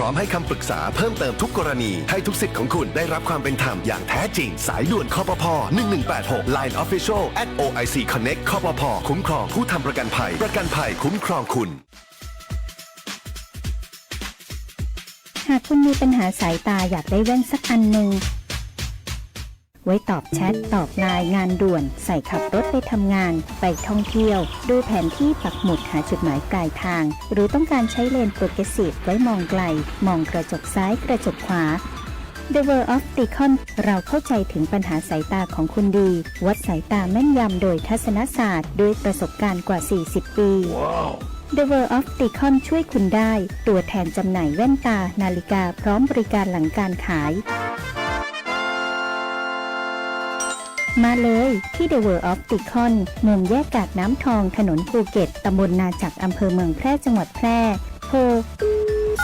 ร้อมให้คำปรึกษาเพิ่มเติมทุกกรณีให้ทุกสิทธิ์ของคุณได้รับความเป็นธรรมอย่างแท้จริงสายด่วนคปภ1186 Line Official @OIC Connect คปภคุ้มครองผู้ทำประกันภัยประกันภัยคุ้มครองคุณหากคุณมีปัญหาสายตาอยากได้แว่นสักอันหนึ่งไว้ตอบแชทตอบไลน์งานด่วนใส่ขับรถไปทำงานไปท่องเที่ยวดูแผนที่ปักหมุดหาจุดหมายปลายทางหรือต้องการใช้เลนโปรเกรสซีฟไว้มองไกลมองกระจกซ้ายกระจกขวา The World of Opticon เราเข้าใจถึงปัญหาสายตาของคุณดีวัดสายตาแม่นยำโดยทัศนศาสตร์ด้วยประสบการณ์กว่า40 ปี The World of Opticon ช่วยคุณได้ตัวแทนจำหน่ายแว่นตานาฬิกาพร้อมบริการหลังการขายมาเลยที่ The World of Opticon มุมแยกกาดน้ำทองถนนภูเก็ตตำบลนาจักอำเภอเมืองแพร่จังหวัดแพร่โทร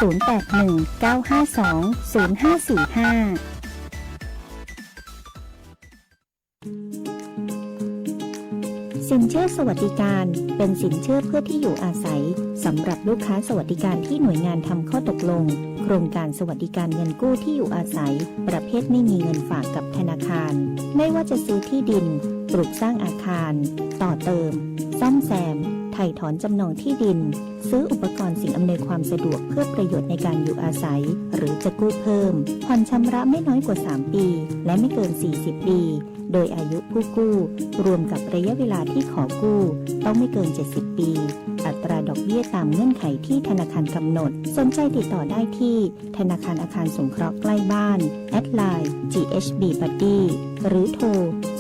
0819520545สินเชื่อสวัสดิการเป็นสินเชื่อเพื่อที่อยู่อาศัยสำหรับลูกค้าสวัสดิการที่หน่วยงานทำข้อตกลงโครงการสวัสดิการเงินกู้ที่อยู่อาศัยประเภทไม่มีเงินฝากกับธนาคารไม่ว่าจะซื้อที่ดินปลูกสร้างอาคารต่อเติมซ่อมแซมถ่ายถอนจำนองที่ดินซื้ออุปกรณ์สิ่งอำนวยความสะดวกเพื่อประโยชน์ในการอยู่อาศัยหรือจะกู้เพิ่มผ่อนชำระไม่น้อยกว่า3ปีและไม่เกิน40ปีโดยอายุผู้กู้รวมกับระยะเวลาที่ขอกู้ต้องไม่เกิน70ปีอัตราดอกเบี้ยตามเงื่อนไขที่ธนาคารกำหนดสนใจติดต่อได้ที่ธนาคารอาคารสงเคราะห์ใกล้บ้านแอดไลน์ GHB Buddy หรือโทร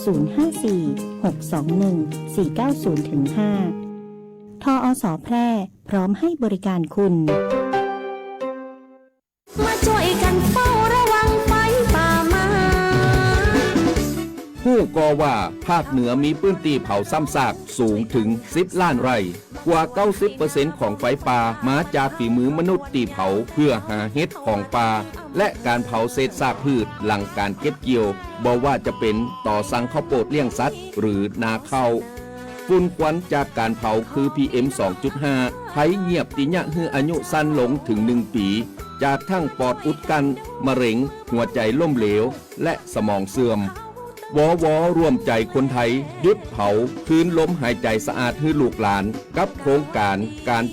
054-621-490-5 ทอส.แพร่พร้อมให้บริการคุณมาช่วยกันเฝ้าระวังไฟป่ามาผู้ก่อว่าภาคเหนือมีพื้นที่เผาซ้ำซากสูงถึง10 ล้านไร่กว่า 90% ของไฟป่ามาจากฝีมือมนุษย์ที่เผาเพื่อหาเห็ดของป่าและการเผาเศษซากพืชหลังการเก็บเกี่ยวบ่ว่าจะเป็นต่อสั่งข้าวโพดเลี้ยงสัตว์หรือนาข้าวฝุ่นควันจากการเผาคือ PM 2.5 ภัยเงียบติญะฮืออายุสั้นลงถึง1 ปีจากทั้งปอดอุดกันมะเร็งหัวใจล้มเหลวและสมองเสื่อมวร่วมใจคนไทยหยุดเผาคืนลมหายใจสะอาดให้ลูกหลานกับโครงการ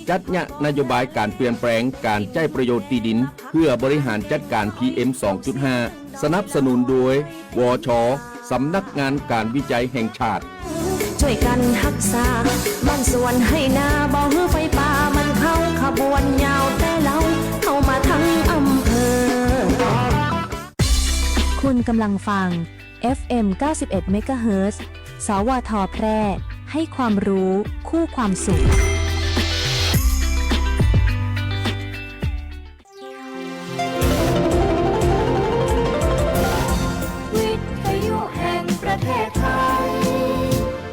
จัดยะนโยบายการเปลี่ยนแปลงการใช้ประโยชน์ที่ดินเพื่อบริหารจัดการ PM 2.5 สนับสนุนโดยวช.สำนักงานการวิจัยแห่งชาติช่วยกันรักษาบางส่วนให้นาบ่ฮือไฟป่ามันเข้าขบวนยาวแต่เราเข้ามาทั้งอำเภอคุณกำลังฟัง FM 91 MHz สวท แพร่ให้ความรู้คู่ความสุขวิทยุแห่งประเทศไทย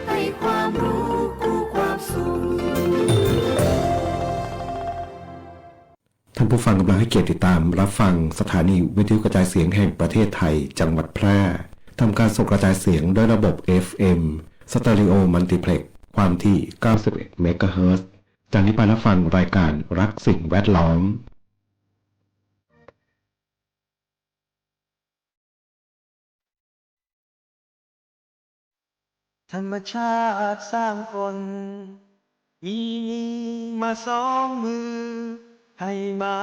ให้ความรู้คู่ความสุขท่านผู้ฟังกำลังให้เกียรติติดตามรับฟังสถานีวิทยุกระจายเสียงแห่งประเทศไทยจังหวัดแพร่ทำการส่งกระจายเสียงด้วยระบบ FM Stereo Multiplex ความถี่ 91 เมกะเฮิรตซ์ จากนี้ไปรับฟังรายการรักสิ่งแวดล้อมธรรมชาติสร้างคนมีมา2 มือให้มา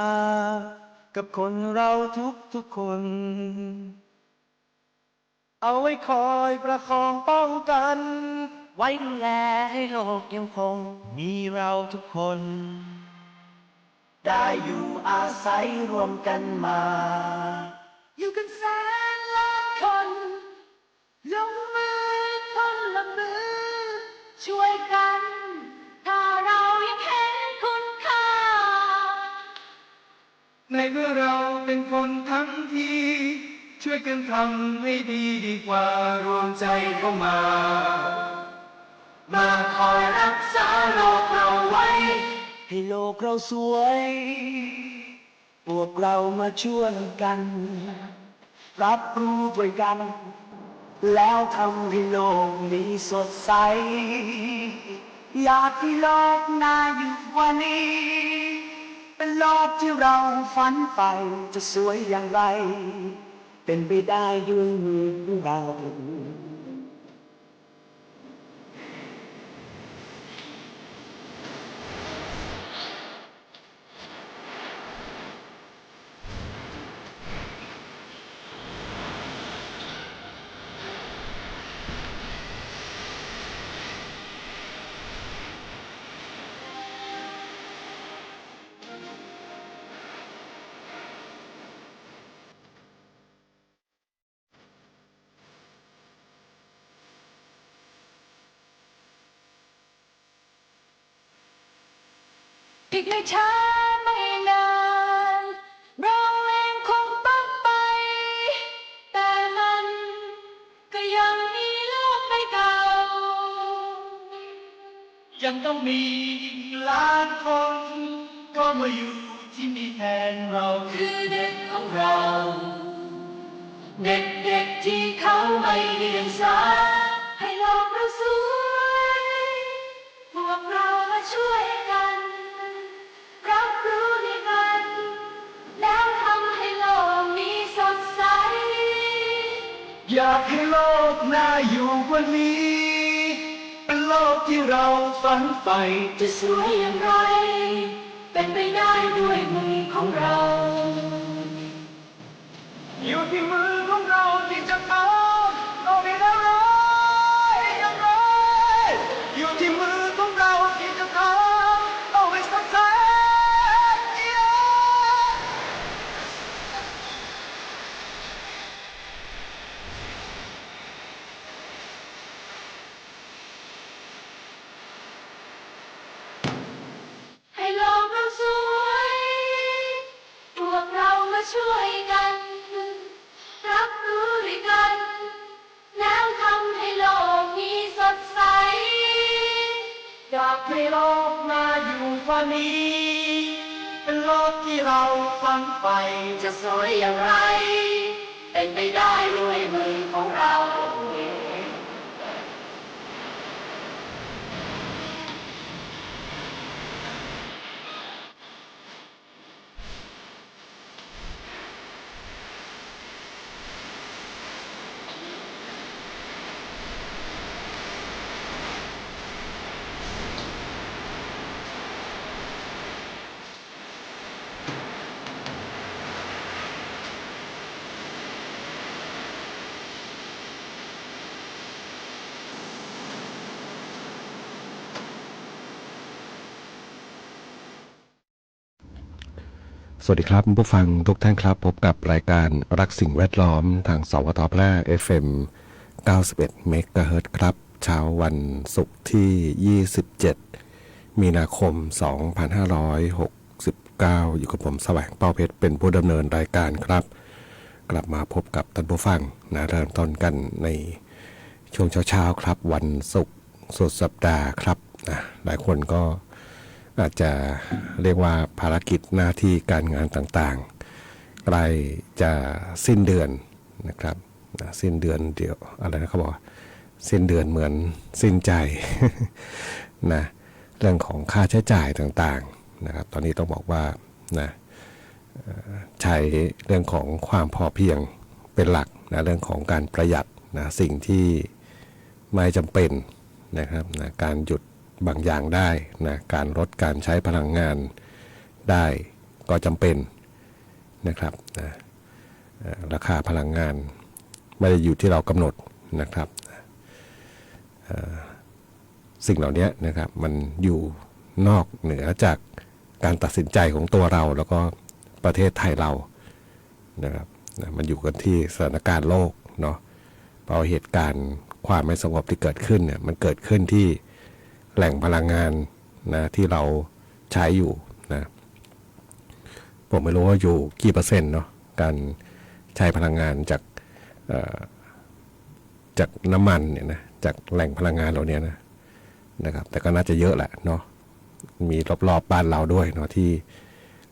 กับคนเราทุกคนเอาไว้คอยประคองป้องกันไว้ดูแลให้โลกยังคงมีเราทุกคนได้อยู่อาศัยรวมกันมาอยู่กันแสนล้านคนลงมือคนละมือช่วยกันถ้าเรายังเห็นคุณค่าในเมื่อเราเป็นคนทั้งทีช่วยกันทำให้ดีกว่ารวมใจเข้ามาคอยรักษาโลกเราไว้ให้โลกเราสวยพวกเรามาช่วยกันรับรู้ด้วยกันแล้วทำให้โลกนี้สดใสอยากให้โลกน่าอยู่กว่านี้ เป็นโลกที่เราฝันไปจะสวยอย่างไรเป็นไปได้ด้วยมือของเราอีกไม่ช้าไม่นานเราเองคงต้องไปแต่มันก็ยังมีโลกใบเก่ายังต้องมีล้านคนก็มาอยู่ที่นี่แทนเราคือเด็กของเราเด็กๆที่เขาไม่เรียนสายให้โลกเราสวยพวกเรามาช่วยกันรับรู้ในมันแล้วทำให้โลกนี้สดใสอยากให้โลกน่าอยู่กว่านี้เป็นโลกที่เราฝันใฝ่จะสวยอย่างไรเป็นไปได้ด้วยมือของเราอยู่ที่มือของเราที่จะทำเอาให้ได้อย่างไรอยู่ที่มือของเราที่จะทำเอาให้สดใสให้โลกเราสวยพวกเรามาช่วยกันรับรู้ด้วยกันแล้วทำให้โลกนี้สดใสอยากให้โลกน่าอยู่กว่านี้เป็นโลกที่เราฝันใฝ่จะสวยอย่างไรเป็นไปได้ด้วยมือของเรา สวัสดีครับผู้ฟังทุกท่านครับพบกับรายการรักสิ่งแวดล้อมทางสวทแพร่ FM 91 เมกะเฮิรตซ์ครับเช้าวันศุกร์ที่ 27 มีนาคม 2569 อยู่กับผมแสวงเป้าเพชรเป็นผู้ดำเนินรายการครับกลับมาพบกับท่านผู้ฟังนะเริ่มต้นกันในช่วงเช้าๆครับวันศุกร์สุดสัปดาห์ครับนะหลายคนก็อาจจะเรียกว่าภารกิจหน้าที่การงานต่างๆใกล้จะสิ้นเดือนนะครับสิ้นเดือนเดี๋ยวอะไรนะเขาบอกสิ้นเดือนเหมือนสิ้นใจ นะเรื่องของค่าใช้จ่ายต่างๆนะครับตอนนี้ต้องบอกว่านะใช้เรื่องของความพอเพียงเป็นหลักนะเรื่องของการประหยัดนะสิ่งที่ไม่จำเป็นนะครับนะการหยุดบางอย่างได้นะการลดการใช้พลังงานได้ก็จำเป็นนะครับนะราคาพลังงานไม่ได้อยู่ที่เรากำหนดนะครับสิ่งเหล่านี้นะครับมันอยู่นอกเหนือจากการตัดสินใจของตัวเราแล้วก็ประเทศไทยเรานะครับมันอยู่กันที่สถานการณ์โลกเนาะเพราะเหตุการณ์ความไม่สงบที่เกิดขึ้นเนี่ยมันเกิดขึ้นที่แหล่งพลังงานนะที่เราใช้อยู่นะผมไม่รู้ว่าอยู่กี่เปอร์เซ็นต์เนาะการใช้พลังงานจากน้ำมันเนี่ยนะจากแหล่งพลังงานเราเนี่ยนะครับแต่ก็น่าจะเยอะแหละเนาะมีรอบๆบ้านเราด้วยเนาะที่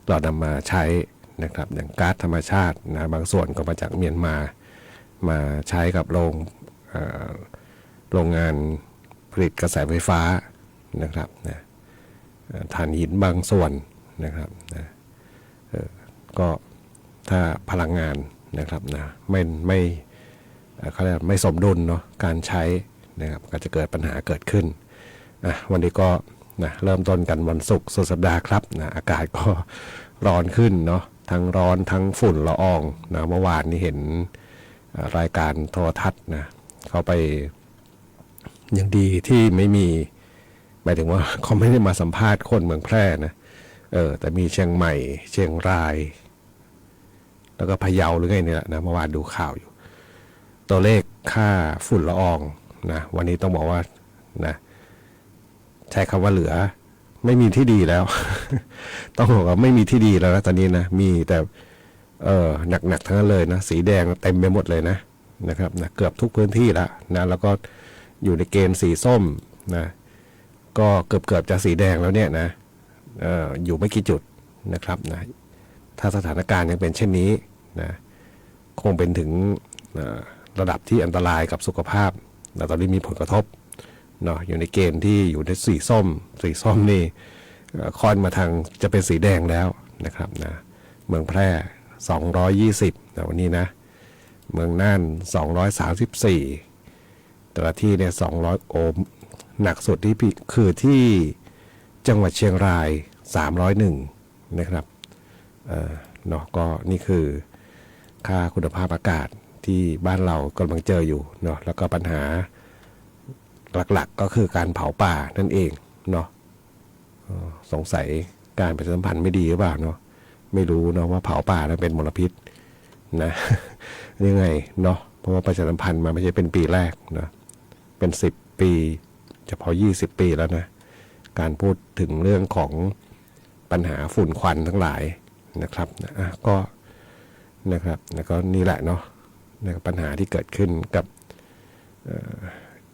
เรานำมาใช้นะครับอย่างก๊าซธรรมชาตินะบางส่วนก็มาจากเมียนมาใช้กับโรงงานผลิตกระแสไฟฟ้านะครับนะถ่านหินบางส่วนนะครับนะ ก็ถ้าพลังงานนะครับนะไม่เขาเรียกไม่สมดุลเนาะการใช้นะครับก็จะเกิดปัญหาเกิดขึ้นวันนี้ก็นะเริ่มต้นกันวันศุกร์สุดสัปดาห์ครับนะอากาศก็ร้อนขึ้นเนาะทั้งร้อนทั้งฝุ่นละอองนะเมื่อวานนี้เห็นรายการโทรทัศน์นะเขาไปยังดีที่ไม่มีหมายถึงว่าเขาไม่ได้มาสัมภาษณ์คนเมืองแพร่นะแต่มีเชียงใหม่เชียงรายแล้วก็พะเยาหรือไงเนี่ยนะเมื่อวานดูข่าวอยู่ตัวเลขค่าฝุ่นละอองนะวันนี้ต้องบอกว่านะใช้คำว่าเหลือไม่มีที่ดีแล้ว ต้องบอกว่าไม่มีที่ดีแล้วนะตอนนี้นะมีแต่หนักๆทั้งนั้นเลยนะสีแดงเต็มไปหมดเลยนะครับนะเกือบทุกพื้นที่แล้วนะแล้วก็อยู่ในเกณฑ์สีส้มนะก็เกือบจะสีแดงแล้วเนี่ยนะอยู่ไม่กี่จุดนะครับนะถ้าสถานการณ์ยังเป็นเช่นนี้นะคงเป็นถึงระดับที่อันตรายกับสุขภาพและตอนนี้มีผลกระทบเนาะอยู่ในเกณฑ์ที่อยู่ในสีส้มนี่ค่อนมาทางจะเป็นสีแดงแล้วนะครับนะเมืองแพร่220นะวันนี้นะเมืองน่าน234แต่ละที่เนี่ย200โอห์มหนักสุดที่คือที่จังหวัดเชียงราย301นะครับเนาะก็นี่คือค่าคุณภาพอากาศที่บ้านเรากำลังเจออยู่เนาะแล้วก็ปัญหาหลักๆก็คือการเผาป่านั่นเองเนาะสงสัยการประชาสัมพันธ์ไม่ดีหรือเปล่าเนาะไม่รู้เนาะว่าเผาป่านั้นเป็นมลพิษนะยังไงเนาะเพราะว่าประชาสัมพันธ์มาไม่ใช่เป็นปีแรกนะเป็น10 ปีเฉพาะ20 ปีแล้วนะการพูดถึงเรื่องของปัญหาฝุ่นควันทั้งหลายนะครับก็นะครับแล้วก็นี่แหละเนาะปัญหาที่เกิดขึ้นกับ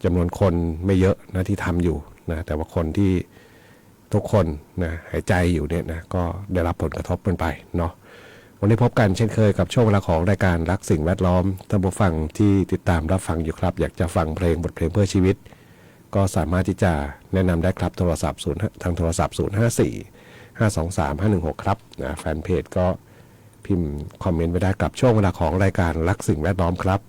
จำนวนคนไม่เยอะนะที่ทำอยู่นะแต่ว่าคนที่ทุกคนนะหายใจอยู่เนี่ยนะก็ได้รับผลกระทบกันไปเนาะวันนี้พบกันเช่นเคยกับช่วงเวลาของรายการรักสิ่งแวดล้อมท่านผู้ฟังที่ติดตามรับฟังอยู่ครับอยากจะฟังเพลงบทเพลงเพื่อชีวิตก็สามารถที่จะแนะนำได้ครับโทรศัพท์ทางโทรศัพท์054-523-516ครับนะแฟนเพจก็พิมพ์คอมเมนต์ไว้ได้กับช่วงเวลาของรายการรักสิ่งแวดล้อมครับ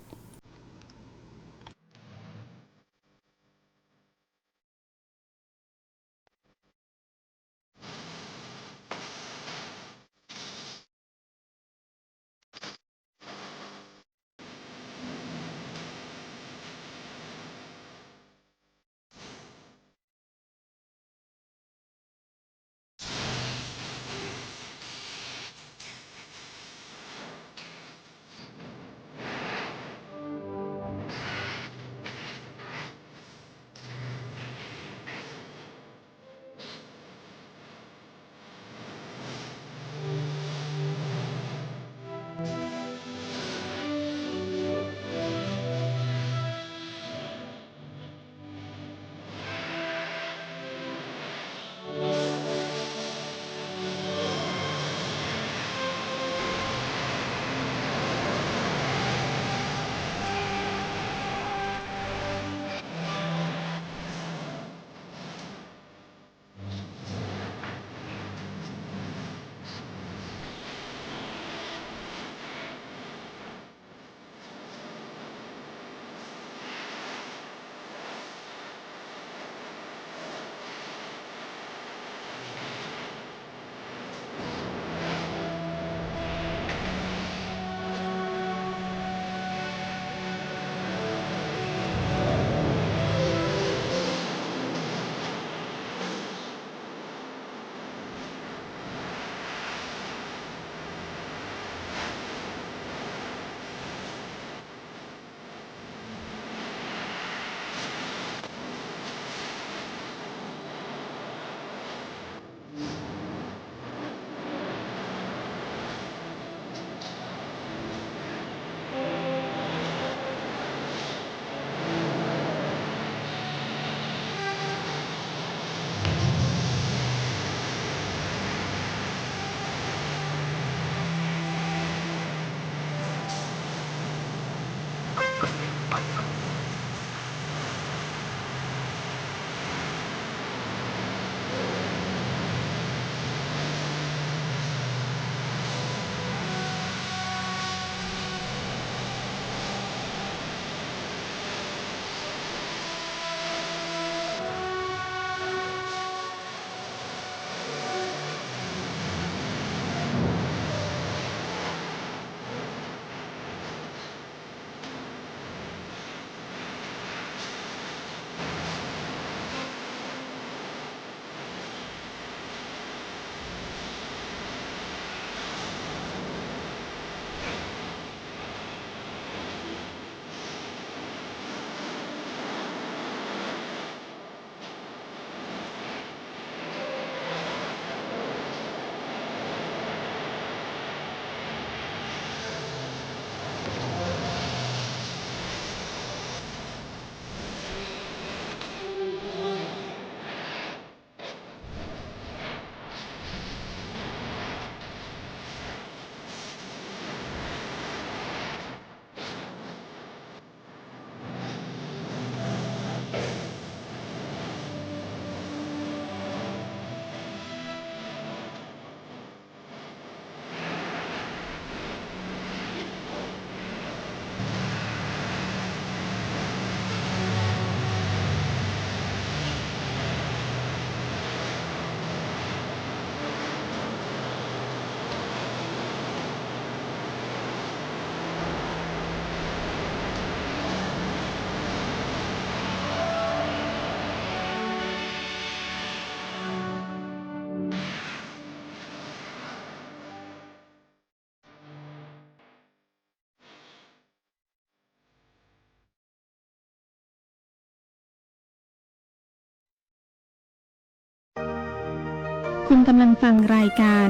คุณกำลังฟังรายการ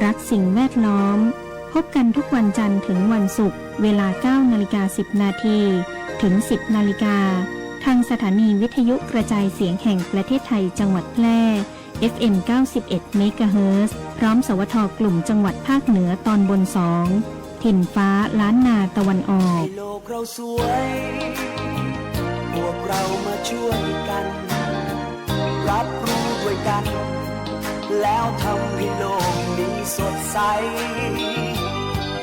รักสิ่งแวดล้อมพบกันทุกวันจันทร์ถึงวันศุกร์เวลา 9:10 นาทีถึง 10 นาฬิกาทางสถานีวิทยุกระจายเสียงแห่งประเทศไทยจังหวัดแพร่ FM 91 เมกะเฮิรตซ์พร้อมสวทกลุ่มจังหวัดภาคเหนือตอนบน 2 ถิ่นฟ้าล้านนาตะวันออก ให้โลกเราสวยพวกเรามาช่วยกัน รับรู้ด้วยกัน แล้วทำให้โลกนี้สดใส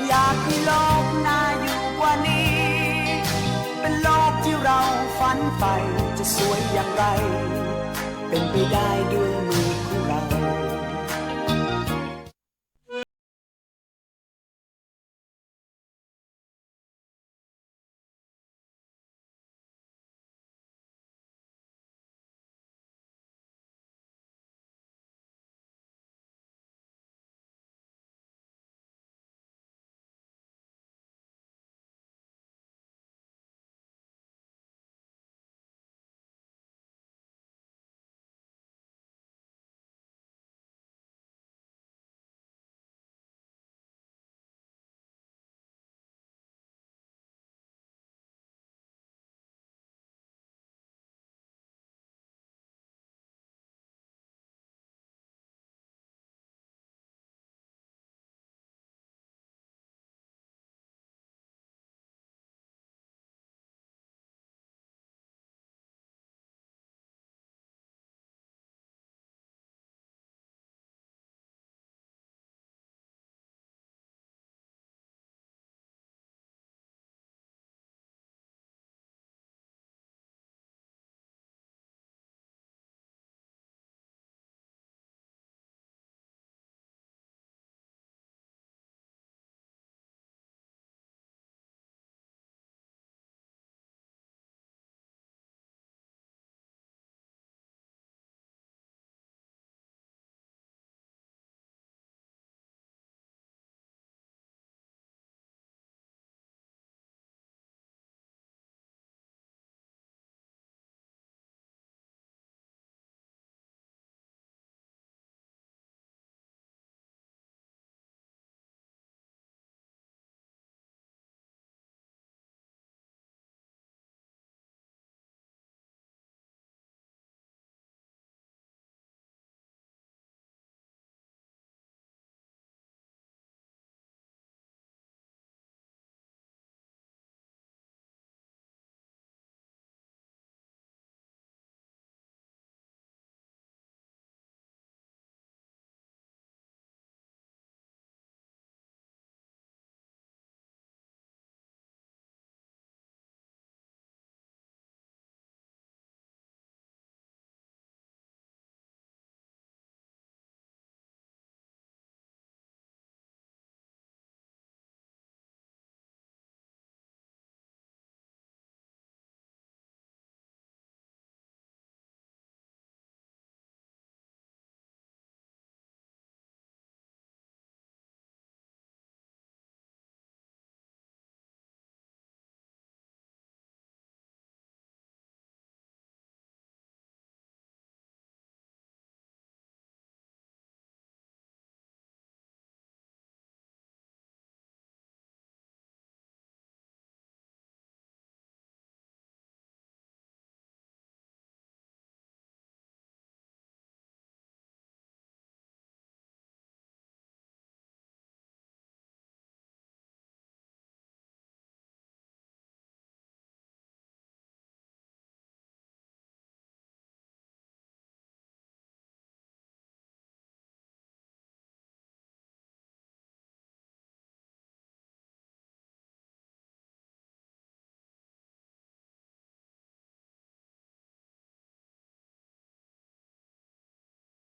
อยากให้โลกน่าอยู่กว่านี้ เป็นโลกที่เราฝันใฝ่จะสวยอย่างไร เป็นไปได้ด้วยมือของเรา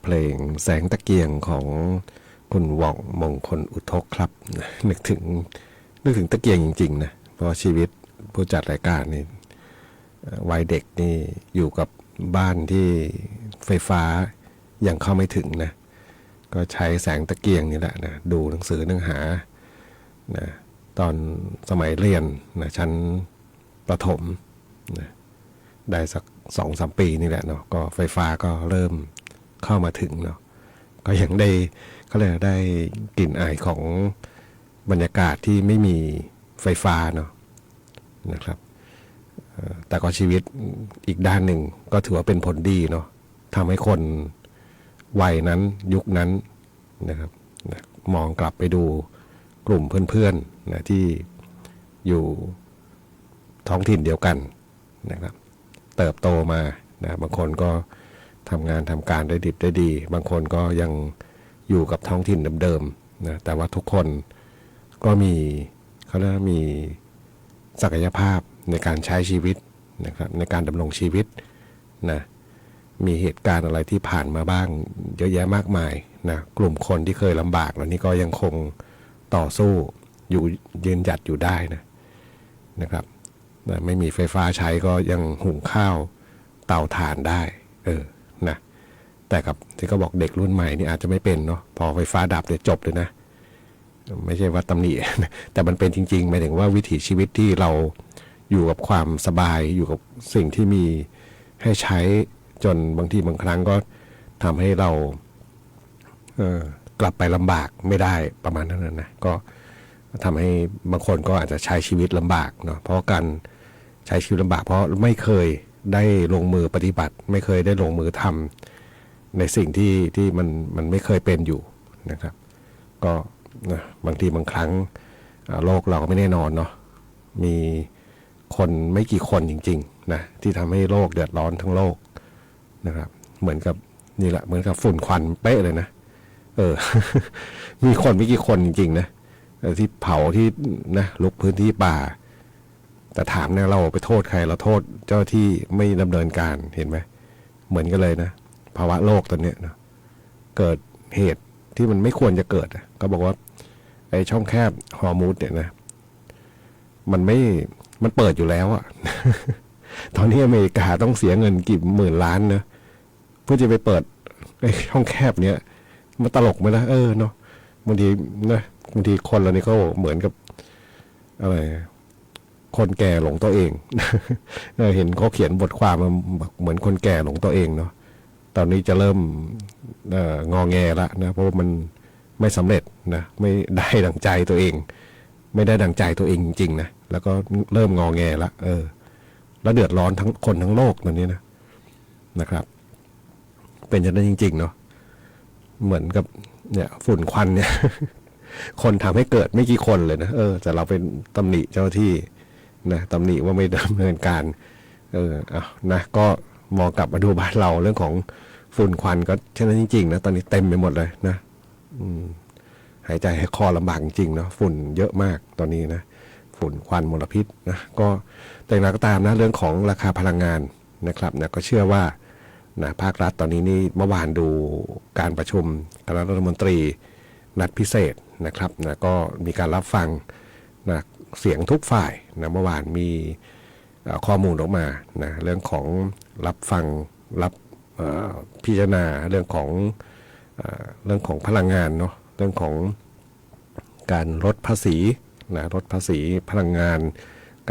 เพลงแสงตะเกียงของคุณหว่องมงคลอุทกครับนึกถึงตะเกียงจริงๆนะเพราะชีวิตผู้จัดรายการนี่วัยเด็กนี่อยู่กับบ้านที่ไฟฟ้ายังเข้าไม่ถึงนะก็ใช้แสงตะเกียงนี่แหละนะดูหนังสือหนังหานะตอนสมัยเรียนนะชั้นประถมนะได้สัก 2-3 ปีนี่แหละเนาะก็ไฟฟ้าก็เริ่มเข้ามาถึงเนาะก็ ก็ยังได้เขาเรียกได้กลิ่นอายของบรรยากาศที่ไม่มีไฟฟ้าเนาะนะครับแต่ก็ชีวิตอีกด้านหนึ่งก็ถือว่าเป็นผลดีเนาะทำให้คนวัยนั้นยุคนั้นนะครับมองกลับไปดูกลุ่มเพื่อนๆนะที่อยู่ท้องถิ่นเดียวกันนะครับเติบโตมานะบางคนก็ทำงานทำการได้ดิบได้ดีบางคนก็ยังอยู่กับท้องถิ่นเดิมๆนะแต่ว่าทุกคนก็มีเขาเรียกว่ามีศักยภาพในการใช้ชีวิตนะครับในการดำรงชีวิตนะมีเหตุการณ์อะไรที่ผ่านมาบ้างเยอะแยะมากมายนะกลุ่มคนที่เคยลำบากเหล่านี้ก็ยังคงต่อสู้อยู่ยืนหยัดอยู่ได้นะครับนะไม่มีไฟฟ้าใช้ก็ยังหุงข้าวเตาถ่านได้นะแต่กับที่เขาบอกเด็กรุ่นใหม่นี่อาจจะไม่เป็นเนาะพอไฟฟ้าดับเดี๋ยวจบเลยนะไม่ใช่ว่าตำหนิ แต่มันเป็นจริงๆหมายถึงว่าวิถีชีวิตที่เราอยู่กับความสบายอยู่กับสิ่งที่มีให้ใช้จนบางทีบางครั้งก็ทำให้เรากลับไปลำบากไม่ได้ประมาณนั้นนะก็ทำให้บางคนก็อาจจะใช้ชีวิตลำบากเนาะเพราะการใช้ชีวิตลำบากเพราะไม่เคยได้ลงมือปฏิบัติไม่เคยได้ลงมือทำในสิ่งที่มันไม่เคยเป็นอยู่นะครับก็นะบางทีบางครั้งโลกเราก็ไม่แน่นอนเนาะมีคนไม่กี่คนจริงๆนะที่ทำให้โลกเดือดร้อนทั้งโลกนะครับเหมือนกับนี่แหละเหมือนกับฝุ่นควันเป๊ะเลยนะมีคนไม่กี่คนจริงๆนะที่เผาที่นะลุกพื้นที่ป่าแต่ถามเนี่ยเราไปโทษใครเราโทษเจ้าที่ไม่ดำเนินการเห็นไหมเหมือนกันเลยนะภาวะโลกตอนนี้นะเกิดเหตุที่มันไม่ควรจะเกิดก็บอกว่าไอ้ช่องแคบฮอร์มูสเนี่ยนะมันเปิดอยู่แล้วอ่ะ ตอนนี้อเมริกาต้องเสียเงินกี่หมื่นล้านนะเพื่อจะไปเปิดไอ้ช่องแคบเนี้ยมันตลกไหมล่ะเนาะบางทีนะบางทีคนเรานี่ก็เหมือนกับอะไรคนแก่หลงตัวเอง เห็นเขาเขียนบทความมันเหมือนคนแก่หลงตัวเองเนาะตอนนี้จะเริ่มงอแงละนะเพราะว่ามันไม่สำเร็จนะไม่ได้ดังใจตัวเองไม่ได้ดังใจตัวเองจริงๆนะแล้วก็เริ่มงอแงละแล้วเดือดร้อนทั้งคนทั้งโลกตอนนี้นะครับเป็นอย่างนั้นจริงๆเนาะเหมือนกับเนี่ยฝุ่นควันเนี่ย คนทำให้เกิดไม่กี่คนเลยนะแต่เราเป็นตำหนิเจ้าที่นะตำหนิว่าไม่ดำเนินการนะก็มองกลับมาดูบ้านเราเรื่องของฝุ่นควันก็เช่นนั้นจริงๆนะตอนนี้เต็มไปหมดเลยนะหายใจให้คอลำบากจริงเนาะฝุ่นเยอะมากตอนนี้นะฝุ่นควันมลพิษนะก็แต่อย่างไรก็ตามนะเรื่องของราคาพลังงานนะครับนะก็เชื่อว่านะภาครัฐตอนนี้นี่เมื่อวานดูการประชุมคณะรัฐมนตรีนัดพิเศษนะครับนะก็มีการรับฟังนะเสียงทุกฝ่ายนะเมื่อวานมีข้อมูลออกมานะเรื่องของรับฟังรับพิจารณาเรื่องของพลังงานเนาะเรื่องของการลดภาษีนะลดภาษีพลังงาน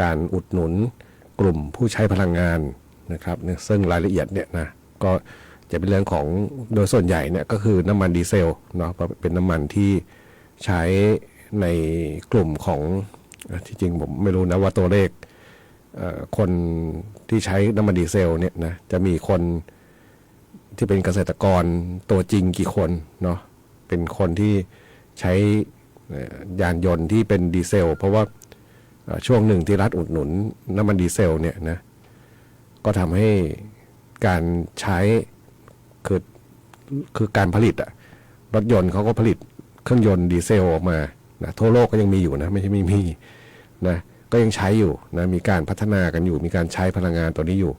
การอุดหนุนกลุ่มผู้ใช้พลังงานนะครับซึ่งรายละเอียดเนี่ยนะก็จะเป็นเรื่องของโดยส่วนใหญ่เนี่ยก็คือน้ำมันดีเซลเนาะเป็นน้ำมันที่ใช้ในกลุ่มของที่จริงผมไม่รู้นะว่าตัวเลขคนที่ใช้น้ำมันดีเซลเนี่ยนะจะมีคนที่เป็นเกษตรกรตัวจริงกี่คนเนาะเป็นคนที่ใช้ยานยนต์ที่เป็นดีเซลเพราะว่าช่วงหนึ่งที่รัฐอุดหนุนน้ำมันดีเซลเนี่ยนะก็ทำให้การใช้คือการผลิตรถยนต์เขาก็ผลิตเครื่องยนต์ดีเซลออกมานะทั่วโลกก็ยังมีอยู่นะไม่ใช่ไม่มีนะก็ยังใช้อยู่นะมีการพัฒนากันอยู่มีการใช้พลังงานตัวนี้อยู่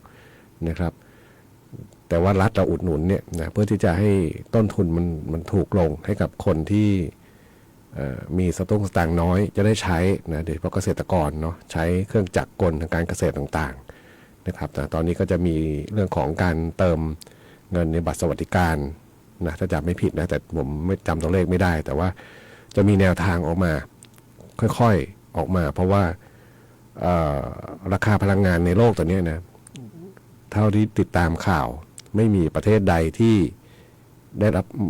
นะครับแต่ว่ารัฐเราอุดหนุนเนี่ยนะเพื่อที่จะให้ต้นทุนมันถูกลงให้กับคนที่มีสตุ้งสตางค์น้อยจะได้ใช้นะโดยเฉพาะเกษตรกรเนาะใช้เครื่องจักรกลทางการเกษตรต่างๆนะครับแต่ตอนนี้ก็จะมีเรื่องของการเติมเงินในบัตรสวัสดิการนะถ้าจำไม่ผิดนะแต่ผมไม่จำตัวเลขไม่ได้แต่ว่าจะมีแนวทางออกมาค่อยๆออกมาเพราะว่าราคาพลังงานในโลกตอนนี้นะเท่าที่ติดตามข่าวไม่มีประเทศใดที่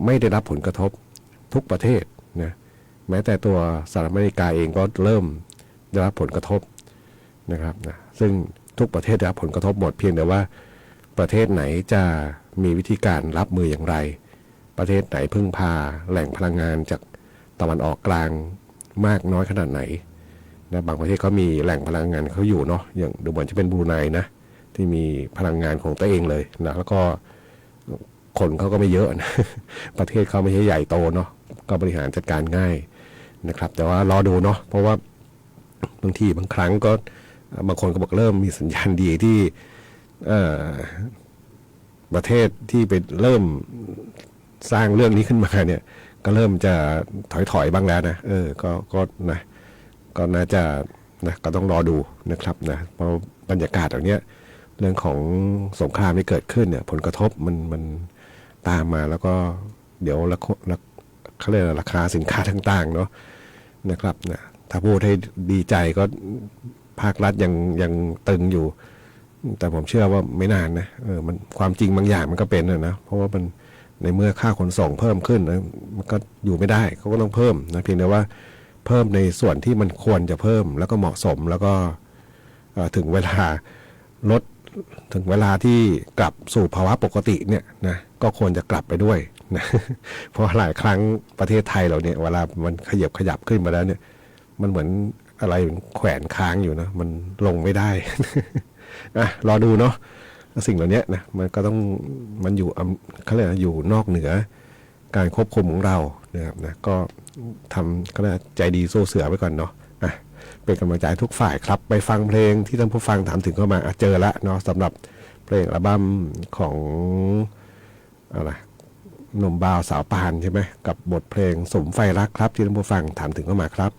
ไม่ได้รับผลกระทบทุกประเทศนะแม้แต่ตัวสหรัฐอเมริกาเองก็เริ่มได้รับผลกระทบนะครับนะซึ่งทุกประเทศได้รับผลกระทบหมดเพียงแต่ว่าประเทศไหนจะมีวิธีการรับมืออย่างไรประเทศไหนพึ่งพาแหล่งพลังงานจากตะวันออกกลางมากน้อยขนาดไหนนะบางประเทศเขามีแหล่งพลังงานเขาอยู่เนาะอย่างดูเหมือนจะเป็นบรูไนนะที่มีพลังงานของตัวเองเลยนะแล้วก็คนเขาก็ไม่เยอะนะ ประเทศเขาไม่ใช่ใหญ่โตเนาะก็บริหารจัดการง่ายนะครับแต่ว่ารอดูเนาะเพราะว่าบางทีบางครั้งก็บางคนก็บอกเริ่มมีสัญญาณดีที่ประเทศที่ไปเริ่มสร้างเรื่องนี้ขึ้นมาเนี่ยก็เริ่มจะถอยบ้างแล้วนะก็นะก็น่าจะนะก็ต้องรอดูนะครับนะเพราะบรรยากาศแบบนี้เรื่องของสงครามที่เกิดขึ้นเนี่ยผลกระทบมันตามมาแล้วก็เดี๋ยวเขาเรียกราคาสินค้าต่างๆเนาะนะครับนะถ้าพูดให้ดีใจก็ภาครัฐยังตึงอยู่แต่ผมเชื่อว่าไม่นานนะมันความจริงบางอย่างมันก็เป็นนะเพราะว่ามันในเมื่อค่าขนส่งเพิ่มขึ้นนะมันก็อยู่ไม่ได้เขาก็ต้องเพิ่มนะเพียงแต่ว่าเพิ่มในส่วนที่มันควรจะเพิ่มแล้วก็เหมาะสมแล้วก็ถึงเวลาลดถึงเวลาที่กลับสู่ภาวะปกติเนี่ยนะก็ควรจะกลับไปด้วยนะเพราะหลายครั้งประเทศไทยเราเนี่ยเวลามันขยับขึ้นมาแล้วเนี่ยมันเหมือนอะไรแขวนค้างอยู่นะมันลงไม่ได้ รอดูเนาะสิ่งเหล่านี้นะมันก็ต้องมันอยู่เขาเรียกอยู่นอกเหนือการควบคุมของเรานะครับนะก็ทำก็ใจดีสู้เสือไว้ก่อนเนาะเป็นกำลังใจทุกฝ่ายครับไปฟังเพลงที่ท่านผู้ฟังถามถึงเข้ามาเจอแล้วเนาะสำหรับเพลงอัลบั้มของอะไรหนุ่มบ่าวสาวปานใช่ไหมกับบทเพลงสมไฟรักครับที่ท่านผู้ฟังถามถึงเข้ามาครับ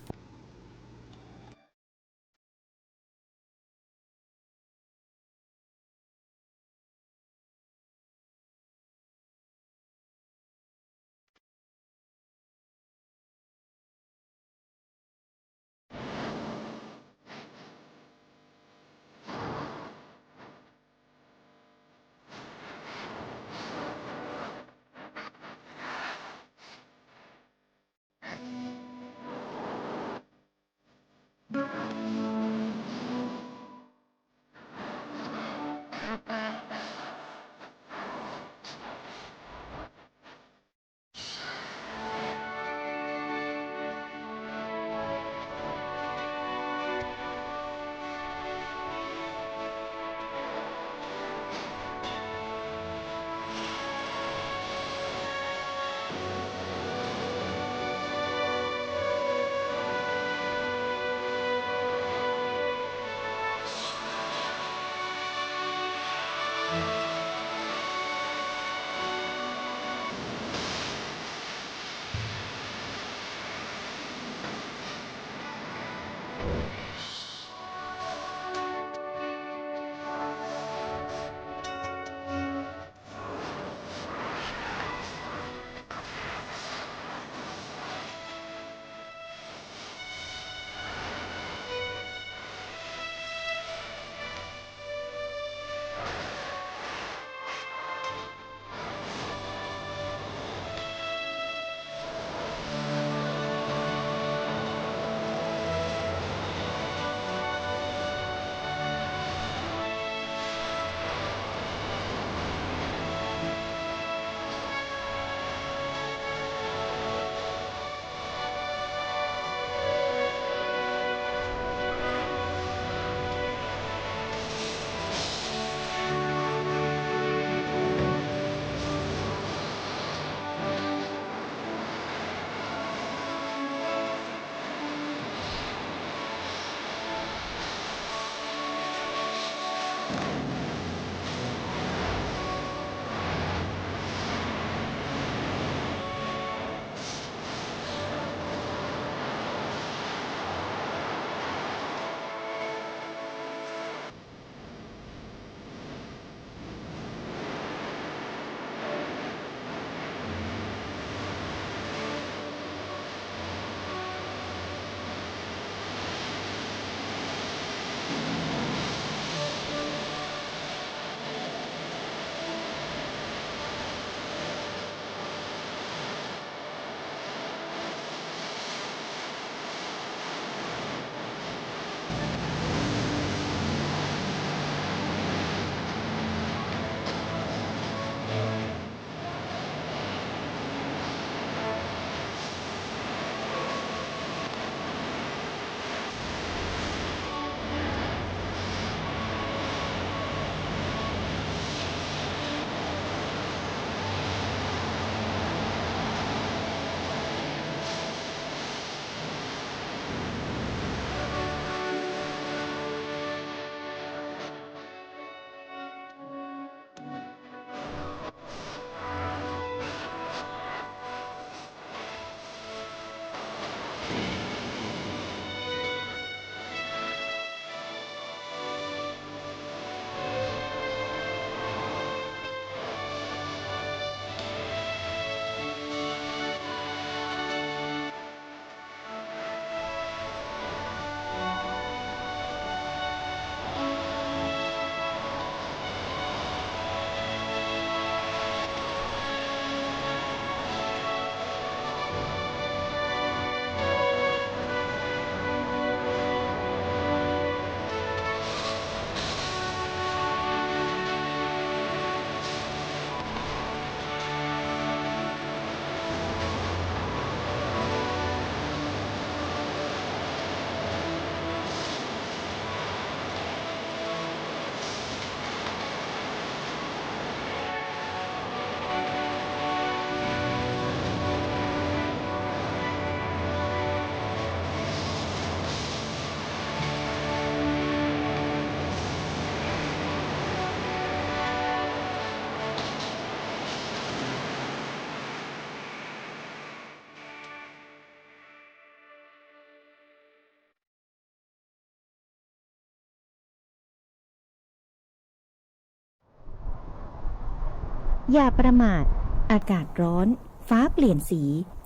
อย่าประมาทอากาศร้อนฟ้าเปลี่ยนสี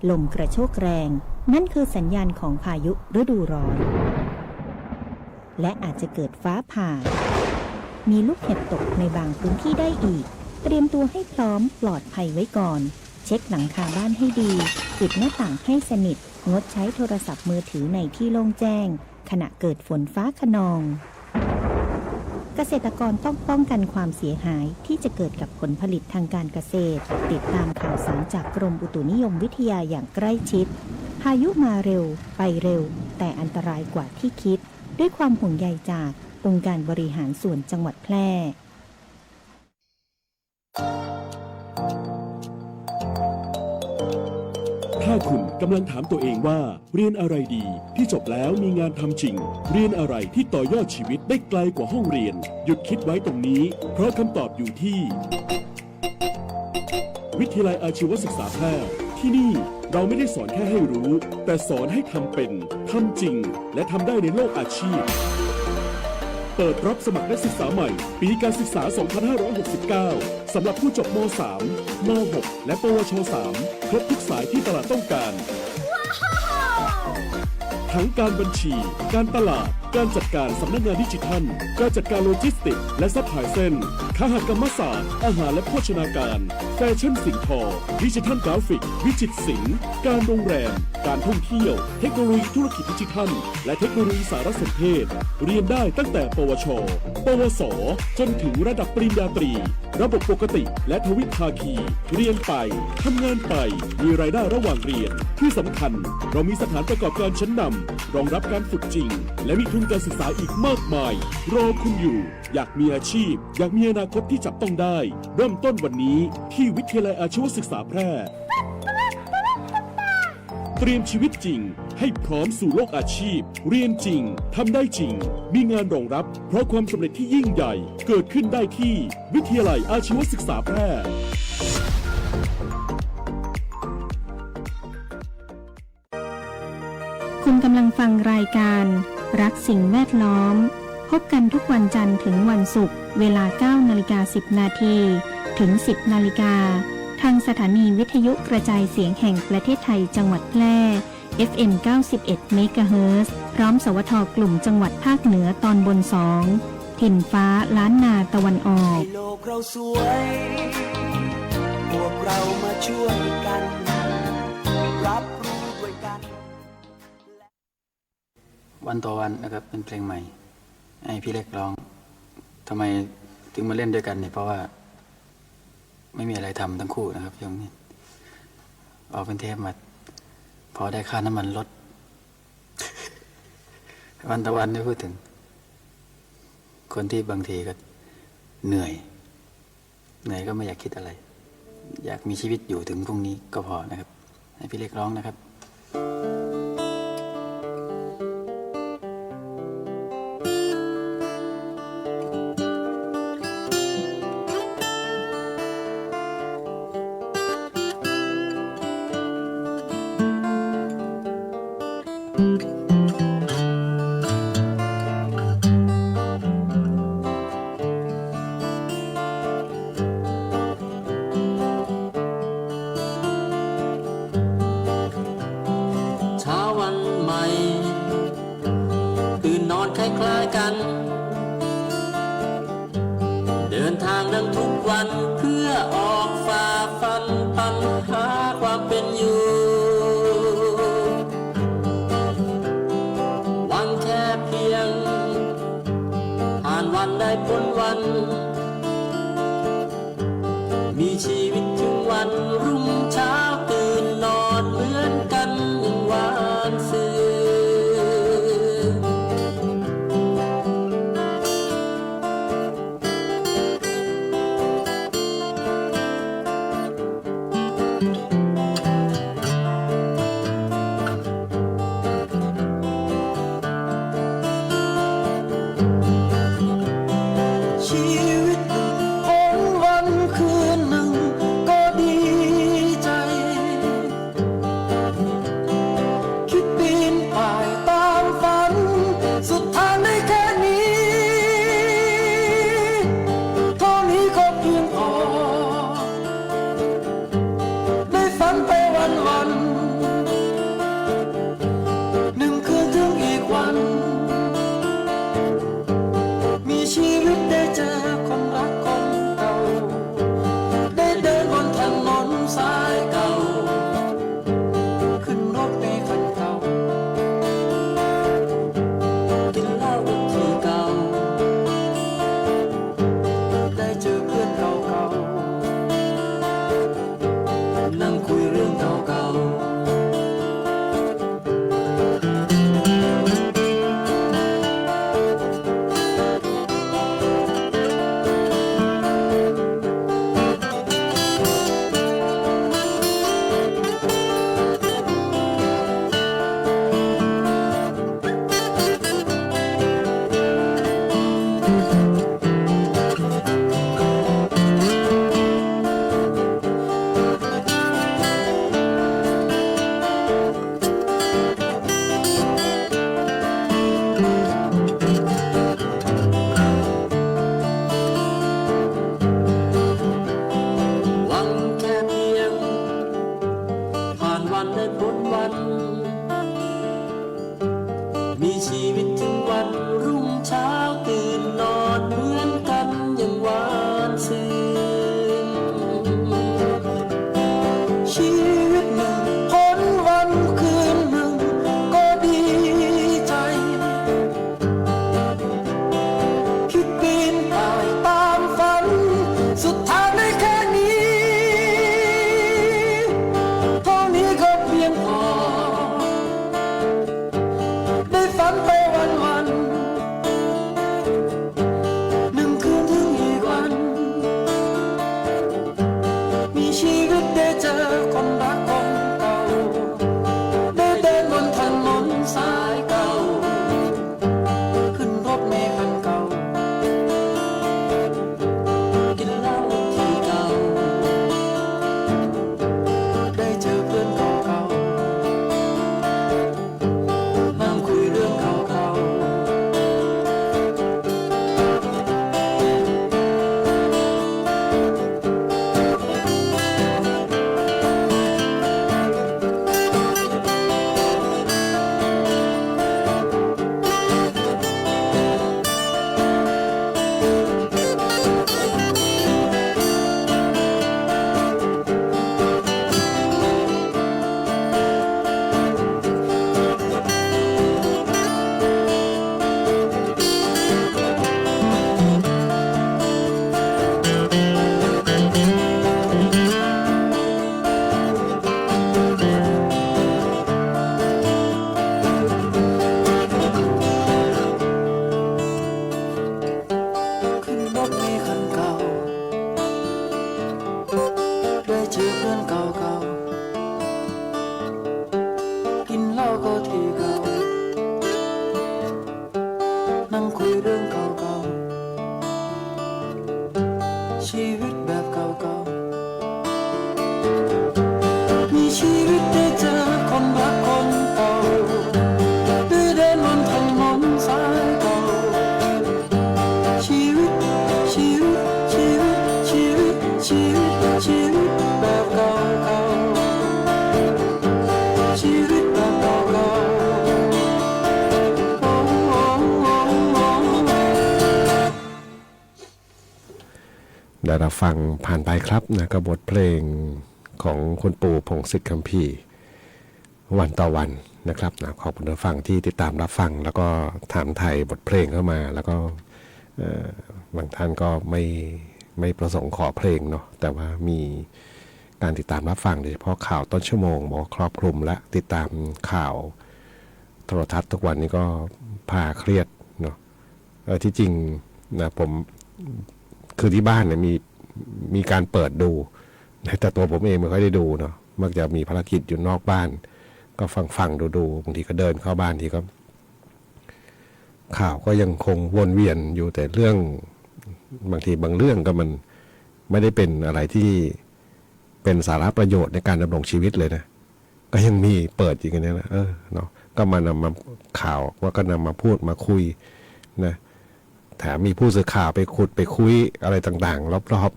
ลมกระโชกแรงนั่นคือสัญญาณของพายุฤดูร้อนและอาจจะเกิดฟ้าผ่ามีลูกเห็บตกในบางพื้นที่ได้อีกเตรียมตัวให้พร้อมปลอดภัยไว้ก่อนเช็คหลังคาบ้านให้ดีปิดหน้าต่างให้สนิทงดใช้โทรศัพท์มือถือในที่โล่งแจ้งขณะเกิดฝนฟ้าคะนองเกษตรกรต้องป้องกันความเสียหายที่จะเกิดกับผลผลิตทางการเกษตรติดตามข่าวสารจากกรมอุตุนิยมวิทยาอย่างใกล้ชิดพายุมาเร็วไปเร็วแต่อันตรายกว่าที่คิดด้วยความห่วงใยจากองค์การบริหารส่วนจังหวัดแพร่ถ้าคุณกำลังถามตัวเองว่าเรียนอะไรดีที่จบแล้วมีงานทำจริงเรียนอะไรที่ต่อยอดชีวิตได้ไกลกว่าห้องเรียนหยุดคิดไว้ตรงนี้เพราะคำตอบอยู่ที่วิทยาลัยอาชีวศึกษาแพร่ที่นี่เราไม่ได้สอนแค่ให้รู้แต่สอนให้ทำเป็นทำจริงและทำได้ในโลกอาชีพเปิดรับสมัครนักศึกษาใหม่ปีการศึกษา 2569 สำหรับผู้จบม.3 ม.6 และปวช.3 ครบทุกสายที่ตลาดต้องการ ทั้งการบัญชี การตลาด การจัดการสำนักงานดิจิทัล การจัดการโลจิสติกส์และซัพพลายเส้นคหกรรมศาสตร์ อาหารและโภชนาการ แฟชั่นสิ่งทอ ดิจิทัลกราฟิก วิจิตรศิลป์ การโรงแรม การท่องเที่ยว เทคโนโลยีธุรกิจดิจิทัล และเทคโนโลยีสารสนเทศ เรียนได้ตั้งแต่ปวช ปวส จนถึงระดับปริญญาตรี ระบบปกติและทวิภาคี เรียนไป ทำงานไป มีรายได้ระหว่างเรียน ที่สำคัญเรามีสถานประกอบการชั้นนำรองรับการฝึกจริง และมีทุนการศึกษาอีกมากมาย รอคุณอยู่ อยากมีอาชีพ อยากมีอนาคตที่จับต้องได้ เริ่มต้นวันนี้ที่วิทยาลัยอาชีวศึกษาแพร่ เตรียมชีวิตจริงให้พร้อมสู่โลกอาชีพ เรียนจริง ทำได้จริง มีงานรองรับ เพราะความสำเร็จที่ยิ่งใหญ่ เกิดขึ้นได้ที่วิทยาลัยอาชีวศึกษาแพร่ คุณกำลังฟังรายการรักสิ่งแวดล้อมพบกันทุกวันจันทร์ถึงวันศุกร์เวลา 9:10 นาทีถึง 10 นาฬิกาทางสถานีวิทยุกระจายเสียงแห่งประเทศไทยจังหวัดแพร่ FM 91 เมกะเฮิรตซ์พร้อมสวทกลุ่มจังหวัดภาคเหนือตอนบน 2 ถิ่นฟ้าล้านนาตะวันออก ให้โลกเราสวยพวกเรามาช่วยกันรับรู้ด้วยกัน วันต่อวันนะครับเป็นเพลงใหม่ให้พี่เล็กร้องทำไมถึงมาเล่นด้วยกันเนี่ยเพราะว่าไม่มีอะไรทำทั้งคู่นะครับช่วงนี้ออกเป็นเทปมาพอได้ค่าน้ำมันลด วันต่อวันได้พูดถึงคนที่บางทีก็เหนื่อยก็ไม่อยากคิดอะไรอยากมีชีวิตอยู่ถึงพรุ่งนี้ก็พอนะครับให้พี่เล็กร้องนะครับเดินทางดังทุกวันเพื่อออกฝ่าฟันปัญหาความเป็นอยู่หวังแค่เพียงผ่านวันได้พ้นวันมีชีวิตถึงวันรุ่งเช้าตื่นนอนเหมือนกันอย่างวานซื่อ ชีวิตถึงวันรุ่งเช้าตื่นนอนเหมือนกันอย่างวานซืนชีวิตหนึ่งพ้นวันคืนหนึ่งก็ดีใจคิดปีนป่ายตามฝันสุดทางได้แค่นี้เท่านี้ก็เพียงพอได้ฝันไปวันๆหนึ่งคืนถึงอีกวันมีชีวิตได้เจอคนรักคนเก่าได้เดินบนถนนสายเก่าขึ้นรถเมล์คันเก่ากินเหล้าที่เก่าได้เจอเพื่อนเก่าๆนั่งคุยเรื่องเก่าๆขึ้นรถเมล์คันเก่าได้เจอเพื่อนเก่าๆกินเหล้าก็ทีเก่านั่งคุยเรื่องเก่าๆชีวิตแบบเก่าๆมีชีวิตได้เจอคนรักคนเก่าได้เดินบนถนนสายเก่าชีวิตแบบเก่าๆชีวิตแบบเก่าๆได้รับฟังผ่านไปครับนะก็บทเพลงของคุณปู่พงษ์สิทธิ์คัมภีร์วันต่อวันนะครับนะขอบคุณผู้ฟังที่ติดตามรับฟังแล้วก็ถามไทยบทเพลงเข้ามาแล้วก็บางท่านก็ไม่ประสงค์ขอเพลงเนาะแต่ว่ามีการติดตามรับฟังโดยเฉพาะข่าวต้นชั่วโมงบอกครอบคลุมและติดตามข่าวโทรทัศน์ทุกวันนี้ก็พาเครียดเนาะที่จริงนะผมคือที่บ้านเนี่ยมีการเปิดดูแต่ตัวผมเองไม่ค่อยได้ดูเนาะมักจะมีภารกิจอยู่นอกบ้านก็ฟังดูบางทีก็เดินเข้าบ้านทีก็ข่าวก็ยังคงวนเวียนอยู่แต่เรื่องบางทีบางเรื่องก็มันไม่ได้เป็นอะไรที่เป็นสาระประโยชน์ในการดำรงชีวิตเลยนะก็ยังมีเปิดอย่างนี้นะเนาะก็มานำมาข่าวว่าก็นำมาพูดมาคุยนะแถมมีผู้สื่อข่าวไปขุดไปคุยอะไรต่างๆรอบ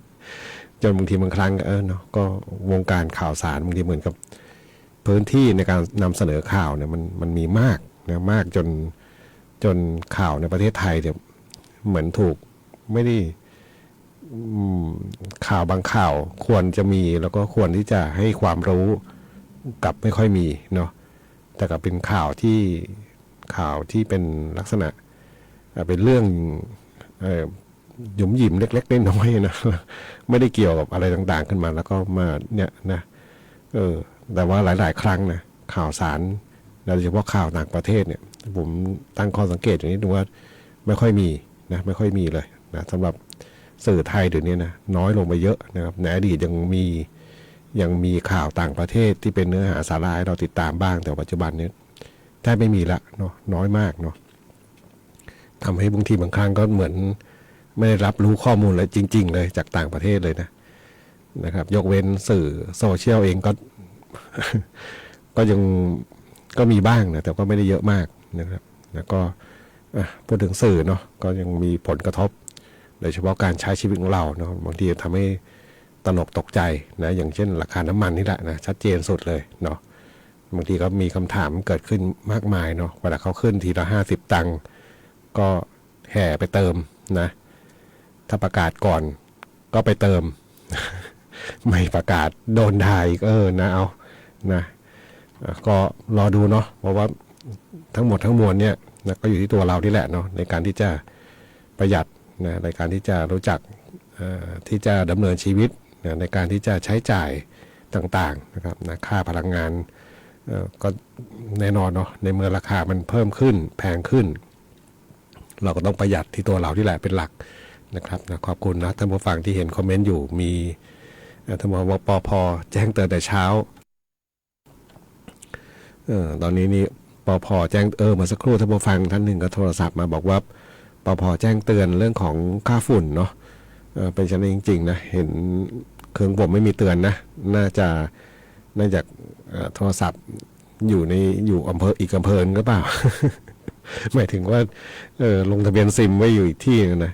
ๆจนบางทีบางครั้งเนาะก็วงการข่าวสารบางทีเหมือนกับพื้นที่ในการนำเสนอข่าวเนี่ยมันมีมากนะมากจนข่าวในประเทศไทยเนี่ยเหมือนถูกไม่ได้ข่าวบางข่าวควรจะมีแล้วก็ควรที่จะให้ความรู้กับไม่ค่อยมีเนาะแต่กับเป็นข่าวที่เป็นลักษณะเป็นเรื่องหยุมหยิมเล็กๆน้อยๆนะไม่ได้เกี่ยวกับอะไรต่างๆขึ้นมาแล้วก็มาเนี่ยนะแต่ว่าหลายๆครั้งนะข่าวสารโดยเฉพาะข่าวต่างประเทศเนี่ยผมตั้งข้อสังเกตอย่างนี้ดูว่าไม่ค่อยมีเลยนะสำหรับสื่อไทยเดี๋ยวนี้นะน้อยลงไปเยอะนะครับในอดีตยังมีข่าวต่างประเทศที่เป็นเนื้อหาสาระให้เราติดตามบ้างแต่ปัจจุบันนี้แทบไม่มีละเนาะน้อยมากเนาะทำให้บางทีบางครั้งก็เหมือนไม่ได้รับรู้ข้อมูลเลยจริงๆเลยจากต่างประเทศเลยนะครับยกเว้นสื่อโซเชียลเองก็ยังก็มีบ้างนะแต่ก็ไม่ได้เยอะมากนะครับแล้วก็พูดถึงสื่อเนาะก็ยังมีผลกระทบโดยเฉพาะการใช้ชีวิตของเราเนาะบางทีทำให้ตระหนกตกใจนะอย่างเช่นราคาน้ำมันนี่แหละนะชัดเจนสุดเลยเนาะ บางทีก็มีคำถามเกิดขึ้นมากมายเนาะเวลาเขาขึ้นทีละ50 ตังค์ก็แห่ไปเติมนะถ้าประกาศก่อนก็ไปเติม ไม่ประกาศโดนด่าอีกนะเอานะก็รอดูเนาะเพราะว่าทั้งหมดทั้งมวลเนี่ยนะก็อยู่ที่ตัวเราที่แหละเนาะในการที่จะประหยัดนะในการที่จะรู้จักที่จะดำเนินชีวิตนะในการที่จะใช้จ่ายต่างๆนะครับนะค่าพลังงานก็แน่นอนเนาะในเมื่อราคามันเพิ่มขึ้นแพงขึ้นเราก็ต้องประหยัดที่ตัวเราที่แหละเป็นหลักนะครับนะขอบคุณนะท่านผู้ฟังที่เห็นคอมเมนต์อยู่มีท่านบอกว่าปพแจ้งเตือนแต่เช้าตอนนี้นี่ปพแจ้งเมื่อสักครู่ท่านผู้ฟังท่านหนึ่งก็โทรศัพท์มาบอกว่าปพแจ้งเตือนเรื่องของค่าฝุ่นเนาะเป็นชั้นจริงๆนะเห็นเครื่องผมไม่มีเตือนนะน่าจะโทรศัพท์อยู่อำเภออีกอำเภอหรือเปล่า หมายถึงว่าลงทะเบียนซิมไว้อยู่อีกที่นะ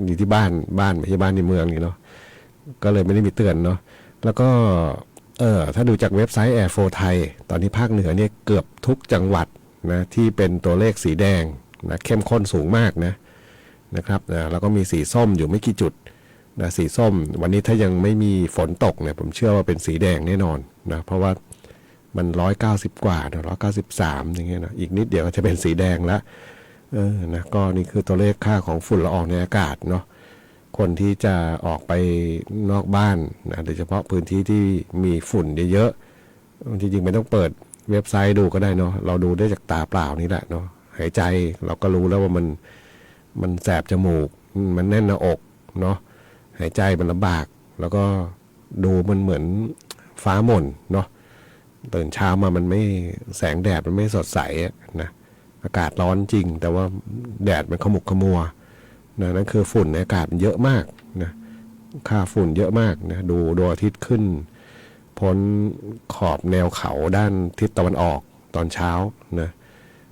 อยู่ที่บ้านไม่ใช่บ้านในเมืองนี่เนาะก็เลยไม่ได้มีเตือนเนาะแล้วก็ถ้าดูจากเว็บไซต์ Air 4 ไทยตอนนี้ภาคเหนือเนี่ยเกือบทุกจังหวัดนะที่เป็นตัวเลขสีแดงนะเข้มข้นสูงมากนะครับนะแล้วก็มีสีส้มอยู่ไม่กี่จุดนะสีส้มวันนี้ถ้ายังไม่มีฝนตกเนี่ยผมเชื่อว่าเป็นสีแดงแน่นอนนะเพราะว่ามัน190กว่านะ193อย่างเงี้ยนะอีกนิดเดียวก็จะเป็นสีแดงแล้วนะก็นี่คือตัวเลขค่าของฝุ่นละอองในอากาศเนาะคนที่จะออกไปนอกบ้านนะโดยเฉพาะพื้นที่ที่มีฝุ่นเยอะๆจริงๆไม่ต้องเปิดเว็บไซต์ดูก็ได้เนาะเราดูได้จากตาเปล่านี่แหละเนาะหายใจเราก็รู้แล้วว่ามันแสบจมูกมันแน่นหน้าอกเนาะหายใจมันลำบากแล้วก็ดูมันเหมือนฟ้าหม่นเนาะตื่นเช้ามามันไม่แสงแดดมันไม่สดใสนะอากาศร้อนจริงแต่ว่าแดดมันขมุกขมัวนะนั่นคือฝุ่นในอากาศมันเยอะมากนะค่าฝุ่นเยอะมากนะดูดวงอาทิตย์ขึ้นพ้นขอบแนวเขาด้านทิศตะวันออกตอนเช้านะ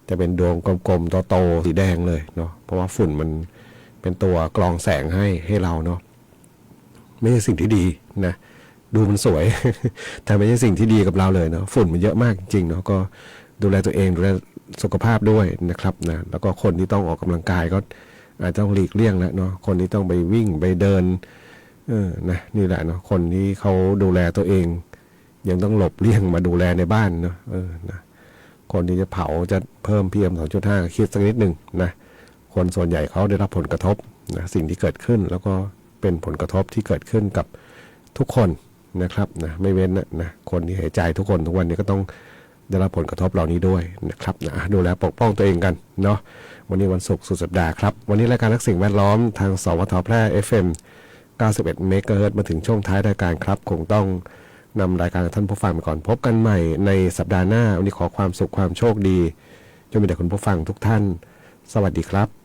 จะเป็นดวงกลมๆโตๆสีแดงเลยเนาะเพราะว่าฝุ่นมันเป็นตัวกรองแสงให้เราเนาะไม่ใช่สิ่งที่ดีนะดูมันสวย แต่ไม่ใช่สิ่งที่ดีกับเราเลยเนาะฝุ่นมันเยอะมากจริงเนาะก็ดูแลตัวเองดูแลสุขภาพด้วยนะครับนะแล้วก็คนที่ต้องออกกำลังกายก็อาจจะต้องหลีกเลี่ยงแล้วเนาะคนที่ต้องไปวิ่งไปเดินนะนี่แหละเนาะคนที่เขาดูแลตัวเองยังต้องหลบเลี่ยงมาดูแลในบ้านเนาะนะคนที่จะเผาจะเพิ่ม PM 2.5 ก็คิดสักนิดหนึ่งนะคนส่วนใหญ่เขาได้รับผลกระทบนะสิ่งที่เกิดขึ้นแล้วก็เป็นผลกระทบที่เกิดขึ้นกับทุกคนนะครับนะไม่เว้นนะคนที่หายใจทุกคนทุกวันนี้ก็ต้องได้รับผลกระทบเหล่านี้ด้วยนะครับนะดูแลปกป้องตัวเองกันเนาะวันนี้วันศุกร์สุดสัปดาห์ครับวันนี้รายการนักสิ่งแวดล้อมทางสวทแพร่ FM 91 เมกะเฮิรตซ์มาถึงช่วงท้ายรายการครับคงต้องนำรายการท่านผู้ฟังไปก่อนพบกันใหม่ในสัปดาห์หน้าวันนี้ขอความสุขความโชคดีจงมีแด่คุณผู้ฟังทุกท่านสวัสดีครับ